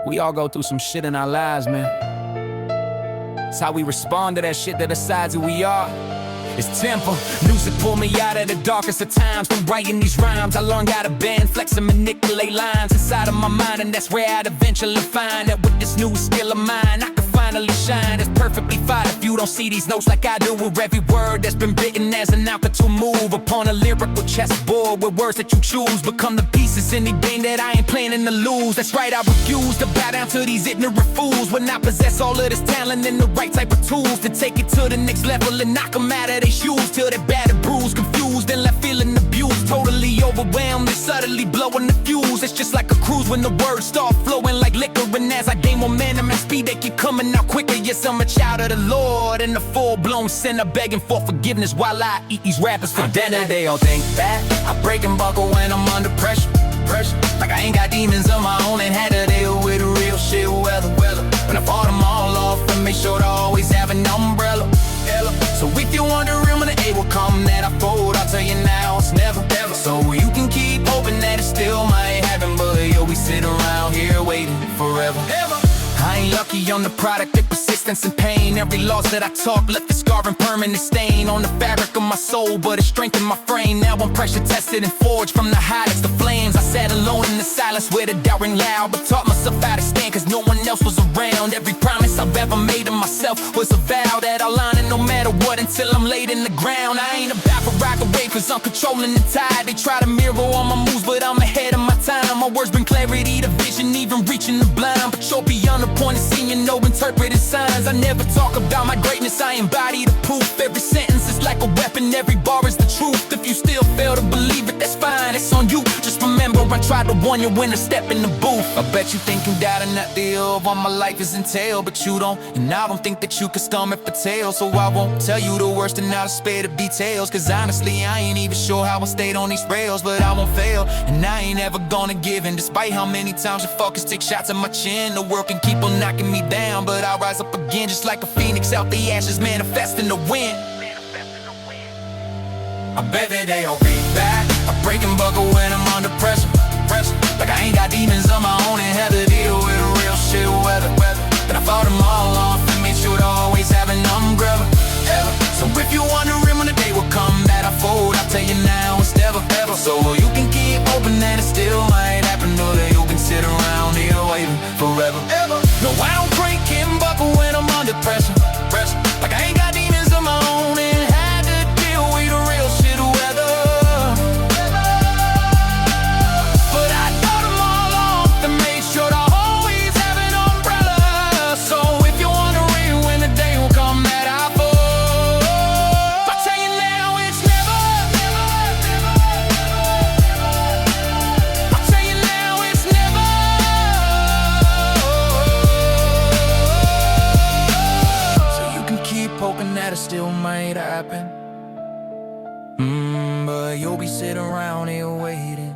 We all go through some shit in our lives, man. It's how we respond to that shit that decides who we are. It's Temper. Music pulled me out of the darkest of times. When writing these rhymes, I learned how to bend, flex, and manipulate lines inside of my mind. And that's where I'd eventually find that with this new skill of mine, I can finally shine. It's perfectly fine if you don't see these notes like I do. With every word that's been written as an output to move upon a lyrical chessboard, with words that you choose become the pieces in the game that I ain't planning to lose. That's right, I refuse to bow down to these ignorant fools when I possess all of this talent and the right type of tools to take it to the next level and knock them out of their shoes till they're battered, bruised, confused, and left feeling abused, totally overwhelmed and suddenly blowing the fuse. It's just like a cruise when the words start flowing like liquor, and as I gain momentum and speed, they keep coming out quicker. Yes, I'm a child of the Lord and a full-blown sinner, begging for forgiveness while I eat these rappers for dinner. They all think that I break and buckle when I'm under pressure. Like I ain't got demons of my own and had to deal with real shit weather. When I fought them all off and make sure to always have an umbrella. So if you're wondering when the day will come that I fold, I'll tell you now it's never, ever. So you can keep hoping that it still might happen, but you'll be sitting around here waiting forever. I ain't lucky, I'm the product of persistence and pain. Every loss that I talk left a scar and permanent stain on the fabric of my soul, but it strengthened my frame. Now I'm pressure tested and forged from the hottest of flames. I sat alone in the silence where the doubt rang loud, but taught myself how to stand cause no one else was around. Every promise I've ever made to myself was a vow that I'll honor no matter what until I'm laid in the ground. I ain't about to rock away cause I'm controlling the tide. They try to mirror all my moves, but I'm ahead of my time. My words bring clarity to vision, even reaching the blind. But you're beyond the point of seeing no interpreted signs. I never talk about my greatness, I embody the proof. Every sentence is like a weapon, every bar is the truth. If you still fail to believe it, that's fine, it's on you. Just remember I tried to warn you when I step in the booth. I bet you think I'm doubting that deal of all my life is entailed, but you don't. And I don't think that you can stomach for tail, so I won't tell you the worst and I'll spare the details. Cause honestly I ain't even sure how I stayed on these rails, but I won't fail, and I ain't ever gonna give in. Despite how many times you fuckers take shots at my chin, the world can keep on knocking me down, but I'll rise up again just like a phoenix out the ashes, manifest in the wind. I bet that they all be back. I break and buckle when I'm under pressure. Like I ain't got demons of my own and had to deal with real shit weather. But I fought them all off and made sure to always have an umbrella. So if you're wondering when the day will come that I fold, I'll tell you now it's never, ever. So you can keep hoping that it still might happen, or that you can sit around here waiting forever. No, I don't break and buckle when I'm under pressure. Like I ain't got demons of my own and had to deal with the real shit weather. But I thought them all off and made sure to always have an umbrella. So if you're wondering when the day will come that I fall, I'll tell you now it's never. I'll tell you now it's never. Hoping that it still might happen, but you'll be sitting around here waiting